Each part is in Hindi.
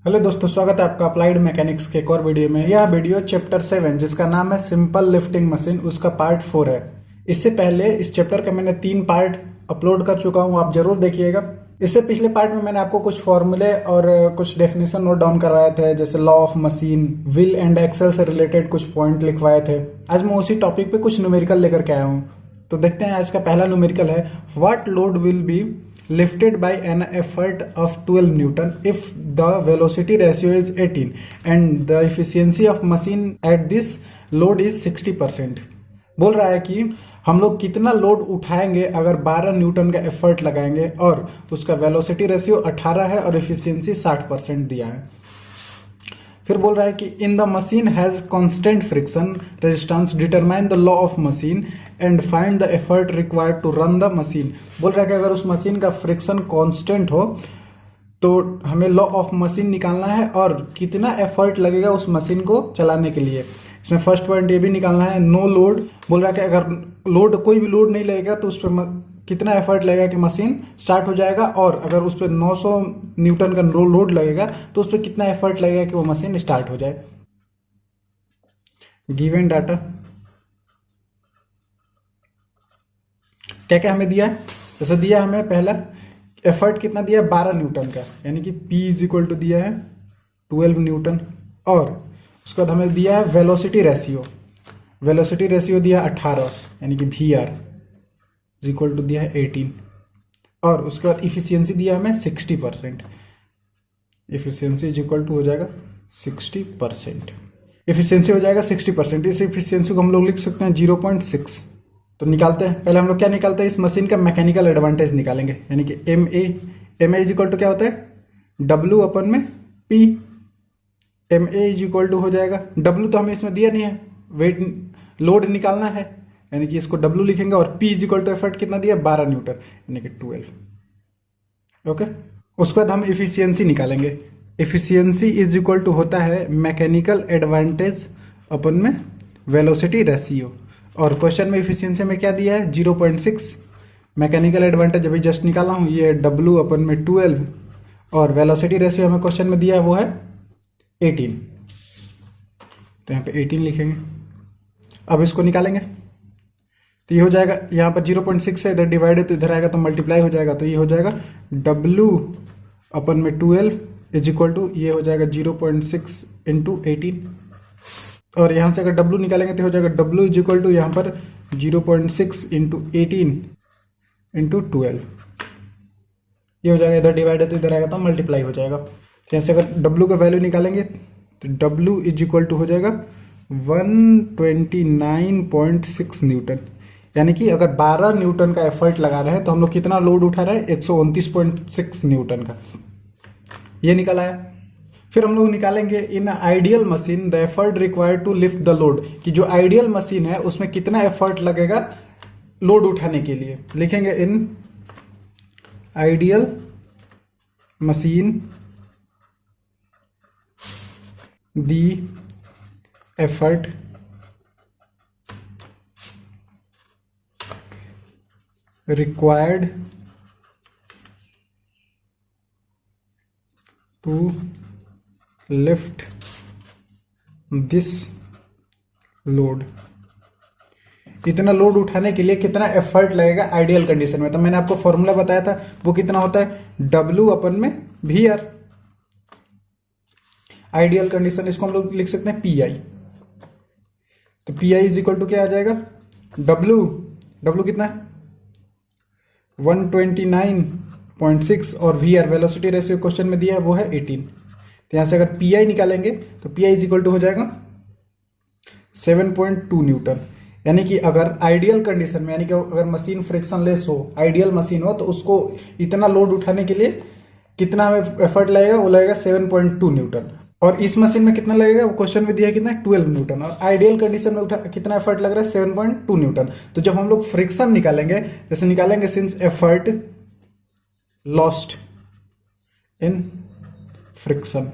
हेलो दोस्तों, स्वागत है आपका अप्लाइड मैकेनिक्स के एक और वीडियो में। यह वीडियो चैप्टर 7 जिसका नाम है सिंपल लिफ्टिंग मशीन, उसका पार्ट 4 है। इससे पहले इस चैप्टर का मैंने 3 पार्ट अपलोड कर चुका हूँ, आप जरूर देखिएगा। इससे पिछले पार्ट में मैंने आपको कुछ फॉर्मूले और कुछ डेफिनेशन नोट डाउन करवाए थे, जैसे law of machine, wheel and axle से रिलेटेड कुछ पॉइंट लिखवाए थे। आज मैं उसी टॉपिक पे कुछ न्यूमेरिकल लेकर के आया हूँ। तो देखते हैं, आज का पहला न्यूमेरिकल है, what load will be lifted by an effort of 12 Newton if the velocity ratio is 18 and the efficiency of machine at this load is 60%। बोल रहा है कि हम लोग कितना लोड उठाएंगे अगर 12 न्यूटन का एफर्ट लगाएंगे और उसका वेलोसिटी रेशियो 18 है और एफिशिएंसी 60% दिया है। फिर बोल रहा है कि in the machine has constant friction resistance, determine the law of machine and find the effort required to run the machine. बोल रहा है कि अगर उस मशीन का फ्रिक्शन कांस्टेंट हो तो हमें लॉ ऑफ मशीन निकालना है और कितना एफर्ट लगेगा उस मशीन को चलाने के लिए। इसमें फर्स्ट पॉइंट ये भी निकालना है, नो लोड। बोल रहा है कि अगर कोई भी लोड नहीं लगेगा तो उस पर कितना एफर्ट लगेगा कि मशीन स्टार्ट हो जाएगा, और अगर उस पर 900 न्यूटन का लोड लगेगा तो उस पर कितना एफर्ट लगेगा कि वो मशीन स्टार्ट हो जाए। गिवन डाटा क्या क्या हमें दिया है, जैसे दिया हमें पहला एफर्ट कितना दिया है 12 न्यूटन का, यानी कि P इज इक्वल टू दिया है 12 न्यूटन, और उसके बाद हमें दिया है वेलोसिटी रेशियो दिया 18, यानी कि VR इज इक्वल टू दिया है 18, और उसके बाद इफिशियंसी दिया हमें 60%। इफिशियंसी इज इक्वल टू हो जाएगा 60%। इफिशियंसी हो जाएगा 60%। इस इफिशियंसी को हम लोग लिख सकते हैं 0.6। तो निकालते हैं, पहले हम लोग क्या निकालते हैं, इस मशीन का मैकेनिकल एडवांटेज निकालेंगे, यानी कि M A is equal to क्या होता है W अपन में P। M A is equal to हो जाएगा, W तो हमें इसमें दिया नहीं है, वेट लोड निकालना है, यानी कि इसको W लिखेंगे, और P is equal to effort कितना दिया 12 न्यूटन, यानी कि 12। ओके, उसके बाद हम इफिशियंसी निकालेंगे। इफिशियंसी इज इक्वल टू होता है मैकेनिकल एडवांटेज अपन में वेलोसिटी रेशियो, और क्वेश्चन में इफिशियंसी में क्या दिया है 0.6। मैकेनिकल एडवांटेज अभी जस्ट निकाला हूँ, ये W अपन में 12, और वेलोसिटी रेशियो हमें क्वेश्चन में दिया है वो है 18, तो यहाँ पे 18 लिखेंगे। अब इसको निकालेंगे तो ये हो जाएगा, यहाँ पर 0.6 है, इधर डिवाइडेड तो इधर आएगा तो मल्टीप्लाई हो जाएगा, तो ये हो जाएगा W अपन में 12 इज इक्वल टू ये हो जाएगा 0.6 इंटू 18, और यहाँ से अगर W निकालेंगे तो हो जाएगा W इज इक्वल टू यहाँ पर 0.6 इंटू 18 इंटू 12, ये हो जाएगा, इधर डिवाइडेड तो इधर आएगा तो मल्टीप्लाई हो जाएगा। यहाँ से अगर W का वैल्यू निकालेंगे तो W इज इक्वल टू हो जाएगा 129.6 न्यूटन, यानी कि अगर 12 न्यूटन का एफर्ट लगा रहे हैं तो हम लोग कितना लोड उठा रहे हैं 129.6 न्यूटन का, ये निकल आया। फिर हम लोग निकालेंगे in ideal machine the effort required to lift the load, कि जो आइडियल मशीन है उसमें कितना एफर्ट लगेगा लोड उठाने के लिए। लिखेंगे इन ideal machine the effort required to lift this load, इतना लोड उठाने के लिए कितना एफर्ट लगेगा आइडियल कंडीशन में। तो मैंने आपको फॉर्मूला बताया था, वो कितना होता है W अपन में VR। आइडियल कंडीशन इसको हम लोग लिख सकते हैं PI, तो PI इज इक्वल टू क्या आ जाएगा W कितना है 129.6, और VR वेलोसिटी रेशियो क्वेश्चन में दिया है वो है 18, तो यहाँ से अगर PI निकालेंगे तो PI इज इक्वल टू हो जाएगा 7.2 न्यूटन, यानी कि अगर आइडियल कंडीशन में, यानी कि अगर मशीन फ्रिक्शन लेस हो, आइडियल मशीन हो, तो उसको इतना लोड उठाने के लिए कितना हमें एफर्ट लगेगा, वो लगेगा 7.2 न्यूटन। और इस मशीन में कितना लगेगा, वो क्वेश्चन में दिया है कितना 12 न्यूटन, और आइडियल कंडीशन में कितना एफर्ट लग रहा है 7.2 न्यूटन। तो जब हम लोग फ्रिक्शन निकालेंगे, जैसे निकालेंगे since effort lost in friction,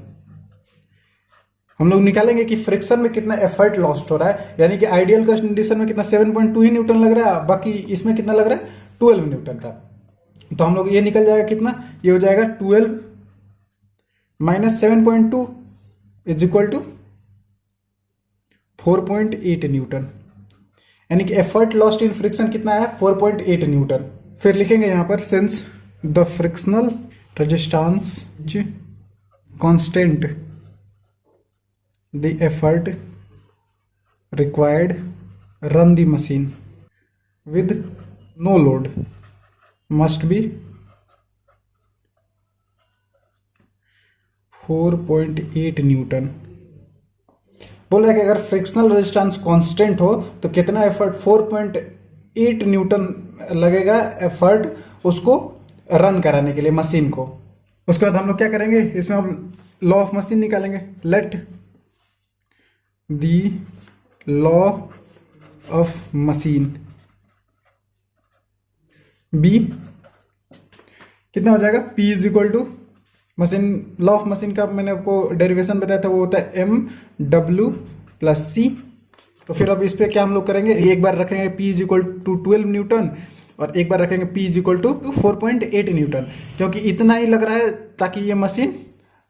हम लोग निकालेंगे कि फ्रिक्शन में कितना एफर्ट लॉस्ट हो रहा है, यानी कि आइडियल कंडीशन में कितना 7.2 ही न्यूटन लग रहा है, बाकी इसमें कितना लग रहा है 12 न्यूटन का। तो हम लोग ये निकल जाएगा कितना, ये हो जाएगा 12 minus 7.2 is equal to 4.8 newton, यानी कि एफर्ट लॉस्ट इन फ्रिक्शन कितना है 4.8 न्यूटन। फिर लिखेंगे यहां पर since the frictional resistance constant the effort required run the machine with no load must be 4.8 newton. बोल रहा है कि अगर फ्रिक्शनल रेजिस्टेंस कांस्टेंट हो तो कितना एफर्ट 4.8 न्यूटन लगेगा एफर्ट उसको रन कराने के लिए मशीन को। उसके बाद हम लोग क्या करेंगे, इसमें हम लॉ ऑफ मशीन निकालेंगे। Let the law of machine be कितना हो जाएगा, P is equal to machine, law of machine का मैंने आपको डेरिवेशन बताया था, वो होता है एम डब्ल्यू प्लस सी। तो फिर अब इस पे क्या हम लोग करेंगे, एक बार रखेंगे P is equal to 12 newton और एक बार रखेंगे P is equal to 4.8 newton, क्योंकि इतना ही लग रहा है ताकि ये मशीन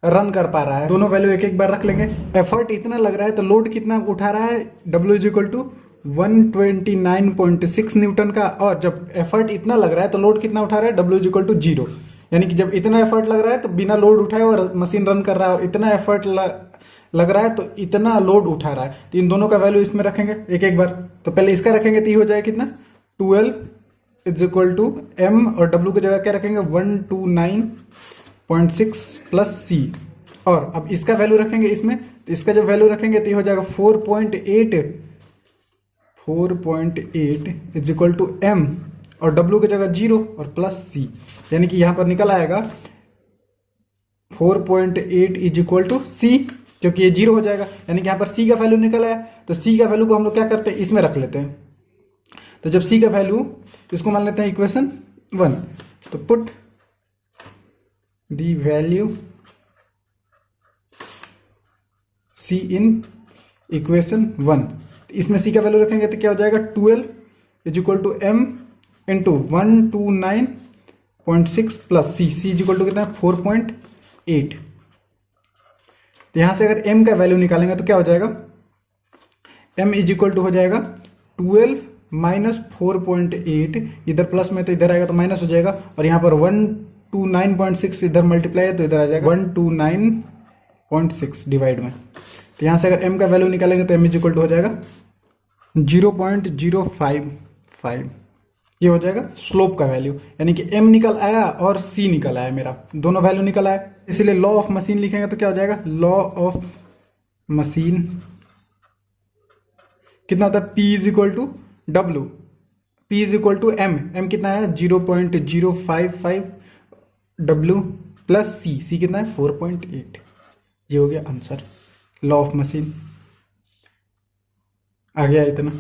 रन कर पा रहा है। दोनों वैल्यू एक एक बार रख लेंगे। एफर्ट इतना लग रहा है तो लोड कितना उठा रहा है, W is equal to 129.6 newton का, और जब एफर्ट इतना लग रहा है तो लोड कितना उठा रहा है, W इज इक्वल टू 0, यानी कि जब इतना एफर्ट लग रहा है तो बिना लोड उठाए और मशीन रन कर रहा है, और इतना एफर्ट लग रहा है तो इतना लोड उठा रहा है। तो इन दोनों का वैल्यू इसमें रखेंगे एक एक बार। तो पहले इसका रखेंगे तो ये हो जाएगा कितना, 12 इज इक्वल टू एम, और डब्ल्यू की जगह क्या रखेंगे 129.6 प्लस सी। और अब इसका वैल्यू रखेंगे इसमें, तो इसका जब वैल्यू रखेंगे तो ये हो जाएगा 4.8 इज इक्वल टू एम, और W की जगह 0 और प्लस सी, यानी कि यहां पर निकल आएगा 4.8 इज इक्वल टू सी, क्योंकि ये 0 हो जाएगा, यानी कि यहां पर C का वैल्यू निकल आया। तो C का वैल्यू को हम लोग क्या करते हैं, इसमें रख लेते हैं। तो जब C का वैल्यू, इसको मान लेते हैं इक्वेशन 1, तो put the value C in equation 1। इसमें C का वैल्यू रखेंगे तो क्या हो जाएगा, 12 is equal to M into 129.6 plus C, C is equal to कितना है 4.8। तो यहां से अगर m का वैल्यू निकालेंगे तो क्या हो जाएगा, m इज इक्वल टू हो जाएगा 12 माइनस 4.8, इधर प्लस में तो इधर आएगा तो माइनस हो जाएगा, और यहाँ पर 129.6 इधर मल्टीप्लाई है तो इधर आ जाएगा 129.6 डिवाइड में। तो यहाँ से अगर m का वैल्यू निकालेंगे तो m इज इक्वल टू हो जाएगा 0.055, ये हो जाएगा स्लोप का वैल्यू, यानी कि m निकल आया और c निकल आया, मेरा दोनों वैल्यू निकल आया। इसलिए लॉ ऑफ मशीन लिखेंगे तो क्या हो जाएगा, लॉ ऑफ मशीन कितना होता है, P is equal to W, P is equal to M, M कितना है 0.055 W प्लस C, C कितना है 4.8। ये हो गया आंसर, लॉ ऑफ मशीन आ गया इतना,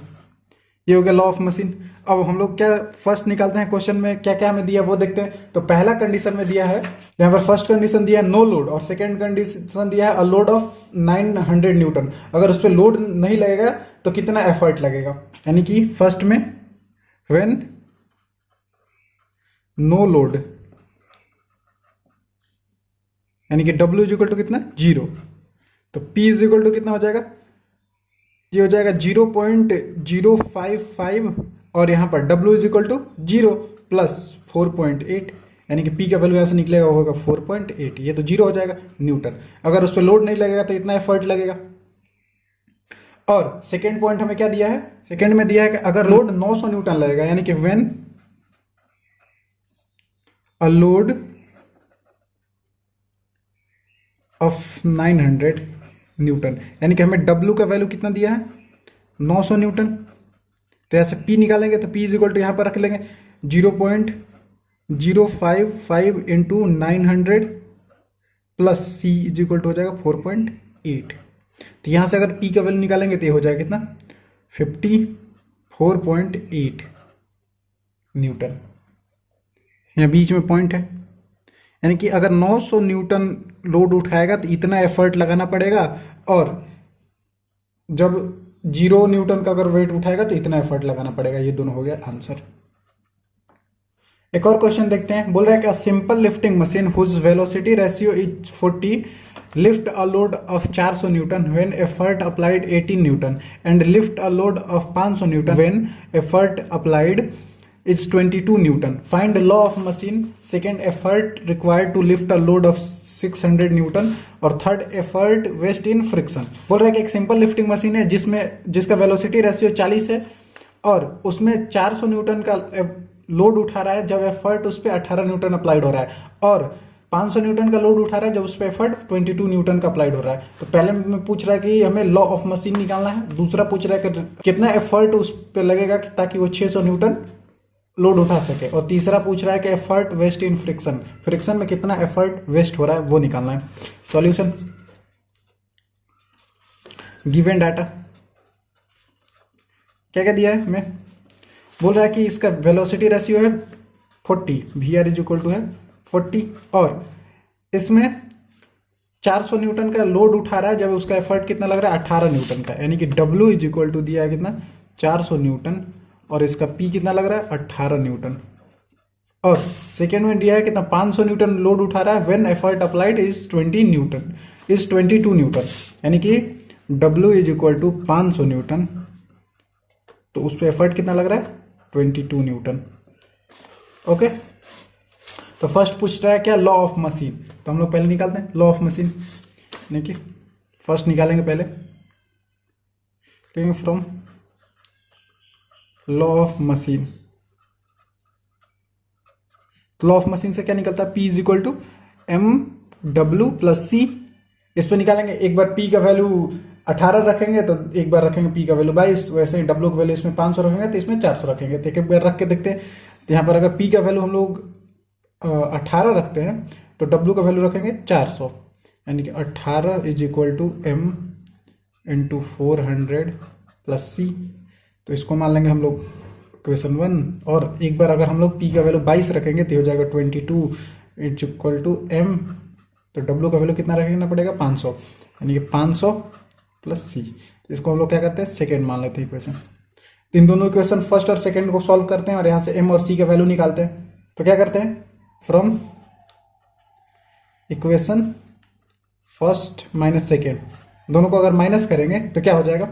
ये हो गया लॉ ऑफ मशीन। अब हम लोग क्या फर्स्ट निकालते हैं, क्वेश्चन में क्या क्या हमें दिया वो देखते हैं। तो पहला कंडीशन में दिया है, यहाँ पर फर्स्ट कंडीशन दिया है नो लोड, और सेकंड कंडीशन दिया है अ लोड ऑफ 900 न्यूटन। अगर उस पर लोड नहीं लगेगा तो कितना एफर्ट लगेगा, यानी कि फर्स्ट में व्हेन नो लोड, यानी कि W इज इक्वल टू कितना 0, तो P इज इक्वल टू कितना हो जाएगा, ये हो जाएगा 0.055, और यहां पर W is equal to 0 plus 4.8, यानी कि P का वैल्यू यहां से निकलेगा होगा 4.8, ये तो 0 हो जाएगा न्यूटन। अगर उस पर लोड नहीं लगेगा तो इतना एफर्ट लगेगा। और सेकेंड पॉइंट हमें क्या दिया है, सेकेंड में दिया है कि अगर लोड 900 न्यूटन लगेगा, यानी कि when a load of 900 Newton, यानी कि हमें W का वैल्यू कितना दिया है 900 न्यूटन। तो ऐसे P निकालेंगे तो P इज इक्वल टू यहाँ पर रख लेंगे 0.055 into 900 plus C is equal to हो जाएगा 4.8। तो यहाँ से अगर P का वैल्यू निकालेंगे तो ये हो जाएगा कितना 54.8 न्यूटन। यहाँ बीच में पॉइंट है, यानी कि अगर 900 न्यूटन लोड उठाएगा तो इतना एफर्ट लगाना पड़ेगा, और जब 0 न्यूटन का अगर वेट उठाएगा तो इतना एफर्ट लगाना पड़ेगा। ये दोनों हो गया आंसर। एक और क्वेश्चन देखते हैं। बोल रहा है कि simple lifting machine whose velocity ratio is 40 lift a load of 400 Newton when effort applied 18 Newton and lift a load of 500 Newton when effort applied is 22 Newton. Find the law of machine, second effort required to lift a load of 600 Newton और third effort waste in friction. बोल रहा है कि एक सिंपल लिफ्टिंग मशीन है जिसका वेलोसिटी रेशियो 40 है और उसमें 400 न्यूटन का लोड उठा रहा है जब एफर्ट उस पर 18 न्यूटन अप्लाइड हो रहा है और 500 न्यूटन का लोड उठा रहा है जब उस पर एफर्ट 22 न्यूटन का अप्लाइड हो रहा है। तो पहले में पूछ रहा है कि हमें लॉ ऑफ मशीन निकालना है, दूसरा पूछ रहा है कि कितना एफर्ट उस पर लगेगा ताकि वो 600 न्यूटन लोड उठा सके, और तीसरा पूछ रहा है कि effort waste in friction, friction में कितना एफर्ट वेस्ट हो रहा है वो निकालना है। सॉल्यूशन, गिवन डाटा क्या क्या दिया है हमें। बोल रहा है कि इसका वेलोसिटी रेशियो है 40, V R is equal to है 40 और इसमें 400 न्यूटन का लोड उठा रहा है जब उसका एफर्ट कितना लग रहा है 18 न्यूटन का, यानी कि W इज इक्वल टू दिया है कितना 400 न्यूटन और इसका P कितना लग रहा है 18 न्यूटन। और सेकेंड में दिया है कितना 500 न्यूटन लोड उठा रहा है when effort applied is 22 newton, यानी कि W is equal to 500 newton, तो उस पर एफर्ट कितना लग रहा है 22 न्यूटन। ओके, तो फर्स्ट पूछ रहा है क्या लॉ ऑफ मशीन, तो हम लोग पहले निकालते हैं लॉ ऑफ मशीन, यानी कि फर्स्ट निकालेंगे पहले from law of machine. Law of machine से क्या निकलता है P is equal to MW plus C। इस पर निकालेंगे, एक बार P का वैल्यू 18 रखेंगे तो एक बार रखेंगे P का वैल्यू 22, वैसे ही W का वैल्यू इसमें 500 रखेंगे तो इसमें 400 रखेंगे। तो एक बार रख के देखते हैं, तो यहाँ पर अगर P का वैल्यू हम लोग 18 रखते हैं तो W का वैल्यू रखेंगे 400, यानी कि 18 is equal to M into 400 plus C। तो इसको मान लेंगे हम लोग इक्वेशन 1, और एक बार अगर हम लोग P का वैल्यू 22 रखेंगे तो हो जाएगा 22 इज इक्वल टू M, तो W का वैल्यू कितना रखना पड़ेगा 500, यानी कि 500 प्लस C। इसको हम लोग क्या करते हैं सेकेंड मान लेते हैं इक्वेशन। इन दोनों इक्वेशन फर्स्ट और सेकेंड को सॉल्व करते हैं और यहाँ से M और C का वैल्यू निकालते हैं। तो क्या करते हैं, from equation first minus second, दोनों को अगर माइनस करेंगे तो क्या हो जाएगा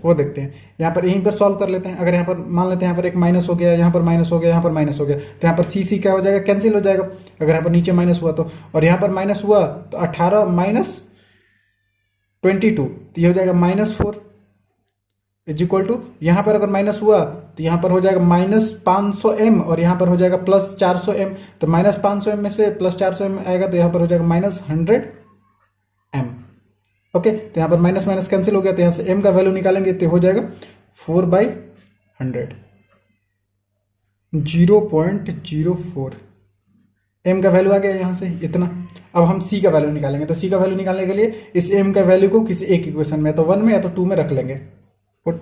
वो देखते हैं। यहाँ पर यहीं पर सॉल्व कर लेते हैं। अगर यहाँ पर मान लेते हैं यहाँ पर एक माइनस हो गया, यहाँ पर माइनस हो गया, यहाँ पर माइनस हो गया, तो यहाँ पर C क्या हो जाएगा कैंसिल हो जाएगा अगर यहाँ पर नीचे माइनस हुआ तो, और यहाँ पर माइनस हुआ तो 18 माइनस 22 तो ये हो जाएगा -4 इज इक्वल टू, यहाँ पर अगर माइनस हुआ तो यहाँ पर हो जाएगा -500m और यहाँ पर हो जाएगा +400m, तो -500m में से +400m आएगा तो यहाँ पर हो जाएगा -100m। ओके, तो यहाँ पर माइनस माइनस कैंसिल हो गया, तो यहाँ से m का वैल्यू निकालेंगे तो हो जाएगा 4/100, 0.04 m का वैल्यू आ गया यहाँ से इतना। अब हम C का वैल्यू निकालेंगे, तो C का वैल्यू निकालने के लिए इस m का वैल्यू को किसी एक इक्वेशन में, तो 1 में या तो 2 में रख लेंगे। Put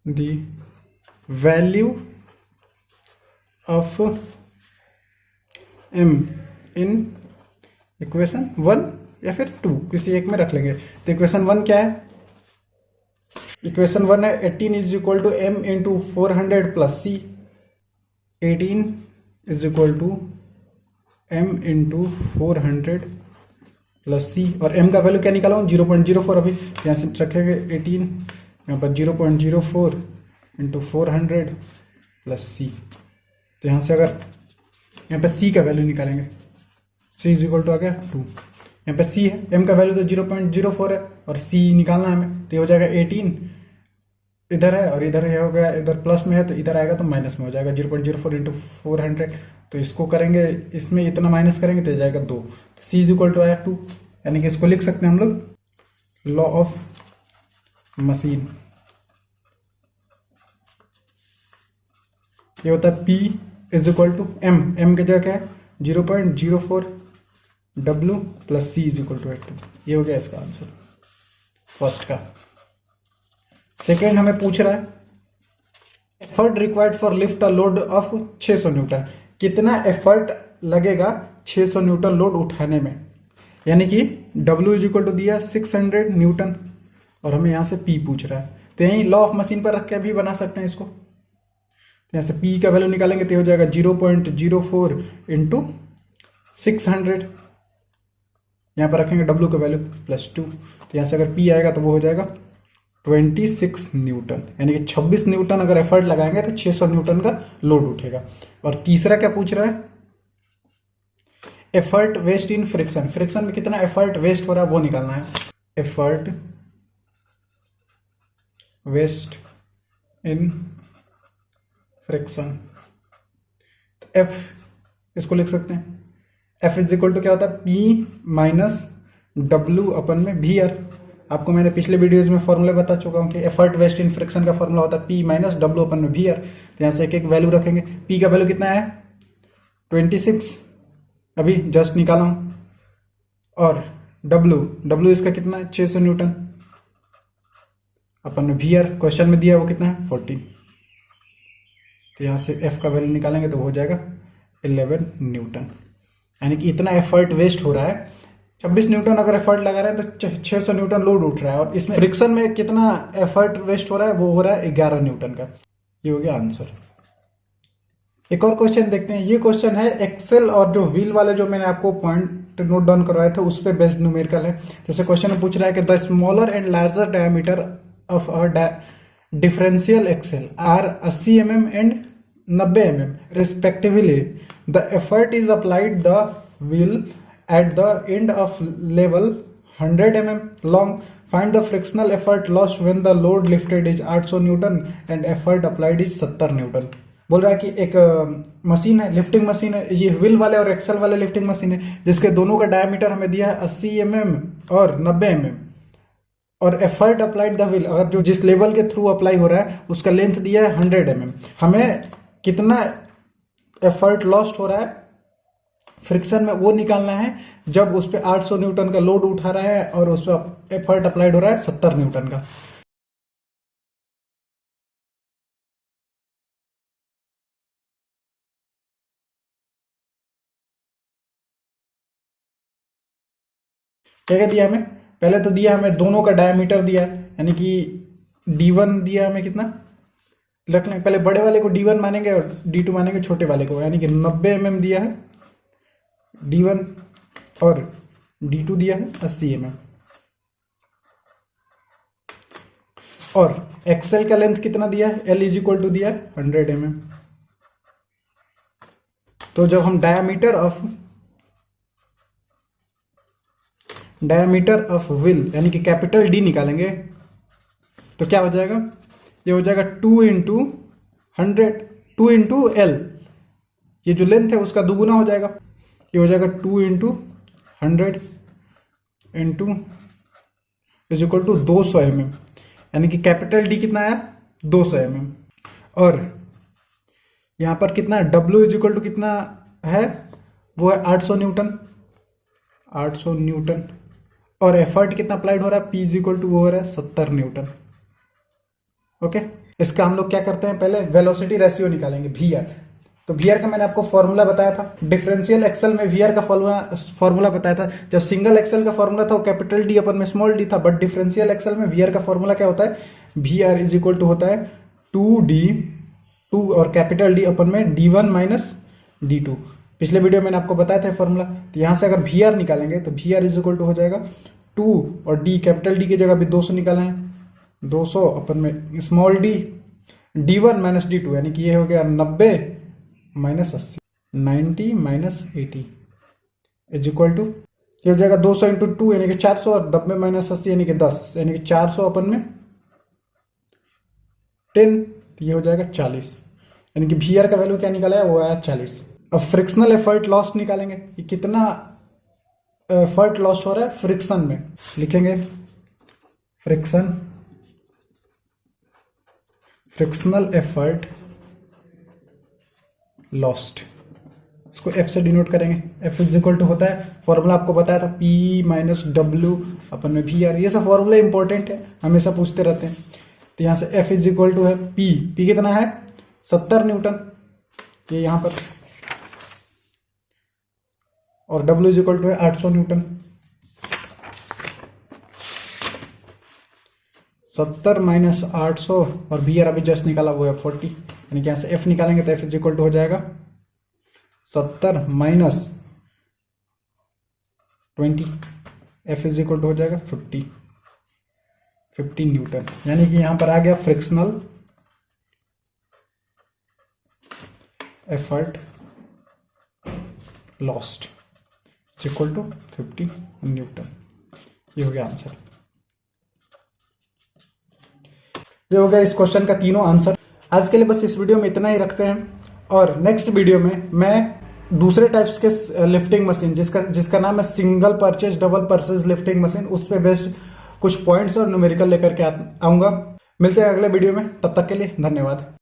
the value of m in equation 1 या फिर 2, किसी एक में रख लेंगे। तो इक्वेशन 1 क्या है, इक्वेशन 1 है 18 is equal to m into 400 plus C, 18 is equal to m into 400 plus C, और m का वैल्यू क्या निकाला हूँ 0.04, अभी यहाँ से रखेंगे 18, यहाँ पर 0.04 इंटू 400 प्लस C। तो यहाँ से अगर यहाँ पर C का वैल्यू निकालेंगे, C इज इक्वल टू आ गया 2, यहाँ पे C है, m का वैल्यू तो 0.04 है और C निकालना है हमें, तो ये हो जाएगा 18 इधर है और इधर ये हो गया, इधर प्लस में है तो इधर आएगा तो माइनस में हो जाएगा 0.04 इंटू 400। तो इसको करेंगे, इसमें इतना माइनस करेंगे तो जाएगा 2, तो C इज इक्वल टू आया 2, यानी कि इसको लिख सकते हैं हम लोग लॉ ऑफ मशीन। ये होता है P is equal to m की जगह क्या है 0.04 W plus C is equal to 2। ये हो गया इसका आंसर फर्स्ट का। सेकेंड हमें पूछ रहा है effort required for lift a load of 600 Newton, कितना एफर्ट लगेगा 600 न्यूटन लोड उठाने में, यानी कि W इज इक्वल टू दिया 600 न्यूटन और हमें यहाँ से P पूछ रहा है। तो यही लॉ ऑफ मशीन पर रख के भी बना सकते हैं इसको। तो यहाँ से P का वैल्यू निकालेंगे तो हो जाएगा 0.04 इंटू 600। यहाँ पर रखेंगे W का वैल्यू +2, तो यहाँ से अगर P आएगा तो वो हो जाएगा 26 न्यूटन, यानी कि 26 न्यूटन अगर एफर्ट लगाएंगे तो 600 न्यूटन का लोड उठेगा। और तीसरा क्या पूछ रहा है, effort waste in friction, friction में कितना एफर्ट वेस्ट हो रहा है वो निकालना है। एफर्ट वेस्ट इन फ्रिक्शन, तो F इसको लिख सकते हैं, F इज इक्वल टू क्या होता है, P माइनस W अपन में VR। आपको मैंने पिछले वीडियोज में फॉर्मूला बता चुका हूँ कि एफर्ट वेस्ट इन फ्रिक्शन का फॉर्मूला होता है P माइनस W अपन में VR। तो यहाँ से एक एक वैल्यू रखेंगे। P का वैल्यू कितना है 26, अभी जस्ट निकाला हूँ, और W इसका कितना है 600 न्यूटन, अपन में VR क्वेश्चन में दिया वो कितना है 14। तो यहाँ से F का वैल्यू निकालेंगे तो हो जाएगा 11 न्यूटन, यानी कि इतना एफर्ट वेस्ट हो रहा है। 26 न्यूटन अगर एफर्ट लगा रहे हैं तो 600 न्यूटन लोड उठ रहा है, और इसमें फ्रिक्शन में कितना एफर्ट वेस्ट हो रहा है वो हो रहा है 11 न्यूटन का। ये हो गया आंसर। एक और क्वेश्चन देखते हैं। ये क्वेश्चन है एक्सेल और जो व्हील वाले जो मैंने आपको पॉइंट नोट डाउन करवाए थे उस पर बेस्ड न्यूमेरिकल है। जैसे क्वेश्चन में पूछ रहा है कि the smaller and larger diameter of a differential axle are 80 mm एंड 90 mm respectively. The effort is applied the wheel at the end of level 100 mm long. Find the frictional effort lost when the load lifted is 800 Newton and effort applied is 70 Newton. बोल रहा है कि एक मशीन है, लिफ्टिंग मशीन है, ये व्हील वाले और एक्सेल वाले लिफ्टिंग मशीन है, जिसके दोनों का डायमीटर हमें दिया है 80 mm और 90 mm, और एफर्ट अप्लाइड द व्हील, अगर जो जिस लेवल के थ्रू अप्लाई हो रहा है उसका लेंथ दिया है 100 mm। हमें कितना एफर्ट लॉस्ट हो रहा है फ्रिक्शन में वो निकालना है जब उस पर 800 न्यूटन का लोड उठा रहा है और उस पर एफर्ट अप्लाइड हो रहा है 70 न्यूटन का। क्या क्या दिया हमें, पहले तो दिया हमें दोनों का डायमीटर दिया, यानी कि D1 दिया हमें कितना, रख लें पहले बड़े वाले को D1 मानेंगे और D2 मानेंगे छोटे वाले को, यानी कि 90 mm दिया है D1 और D2 दिया है 80 mm। और एक्सेल का लेंथ कितना दिया है, L इज इक्वल टू दिया है 100 mm। तो जब हम डायमीटर ऑफ व्हील यानी कि कैपिटल D निकालेंगे तो क्या हो जाएगा, ये हो जाएगा 2 इंटू 100, 2 इंटू L, ये जो लेंथ है उसका दुगुना हो जाएगा, ये हो जाएगा 2 into 100 into is equal to 200 mm, यानी कि कैपिटल D कितना है 200 mm। और यहाँ पर कितना है W इज इक्वल टू कितना है, वो है 800 न्यूटन, 800 न्यूटन, और एफर्ट कितना अप्लाइड हो रहा है P इज इक्वल टू वो हो रहा है 70 न्यूटन। ओके, इसका हम लोग क्या करते हैं, पहले वेलोसिटी रेशियो निकालेंगे VR। तो VR का मैंने आपको फॉर्मूला बताया था, डिफरेंशियल एक्सेल में VR का फॉर्मूला बताया था। जब सिंगल एक्सेल का फॉर्मूला था वो कैपिटल D अपन में स्मॉल d था, बट डिफरेंशियल एक्सेल में VR का फॉर्मूला क्या होता है, VR इज इक्वल टू होता है 2 और कैपिटल D अपन में D1 माइनस D2। पिछले वीडियो में मैंने आपको बताया था फॉर्मूला। तो यहाँ से अगर VR निकालेंगे तो VR इज इक्वल टू हो जाएगा 2 और D, कैपिटल D की जगह भी 200 निकाला है, 200 अपन में small d D1 minus D2, यानी कि ये हो गया 90 minus 80, 90 minus 80 is equal to, ये हो जाएगा 200 इंटू 2 यानी कि 400 और 90 माइनस 80 यानी कि 10, यानी कि 400 अपन में 10, तो ये हो जाएगा 40, यानी कि VR का वैल्यू क्या निकाला है वो आया 40। अब फ्रिक्शनल एफर्ट लॉस्ट निकालेंगे कि कितना एफर्ट लॉस्ट हो रहा है फ्रिक्शन में, लिखेंगे फ्रिक्शनल एफर्ट लॉस्ट, इसको F से डिनोट करेंगे। F इज इक्वल टू होता है, फॉर्मूला आपको बताया था P माइनस W अपन में VR, ये सब फॉर्मूला इंपॉर्टेंट है, हमेशा पूछते रहते हैं। तो यहाँ से F इज इक्वल टू है P कितना है 70 न्यूटन, ये यहाँ पर, और W इज इक्वल टू है 800 न्यूटन। 70 माइनस 800 और VR अभी जस्ट निकाला वो है 40, यानी कि यहाँ से F निकालेंगे तो F इज इक्वल टू हो जाएगा 70 minus 20, F is equal to हो जाएगा 50 न्यूटन। यानी कि यहाँ पर आ गया frictional effort lost equal to 50 newton. ये हो गया आंसर। ये हो गया इस क्वेश्चन का तीनों आंसर। आज के लिए बस इस वीडियो में इतना ही रखते हैं, और नेक्स्ट वीडियो में मैं दूसरे टाइप्स के लिफ्टिंग मशीन जिसका नाम है single purchase double purchase lifting machine, उस पर बेस्ड कुछ पॉइंट्स और न्यूमेरिकल लेकर के आऊंगा। मिलते हैं अगले वीडियो में, तब तक के लिए धन्यवाद।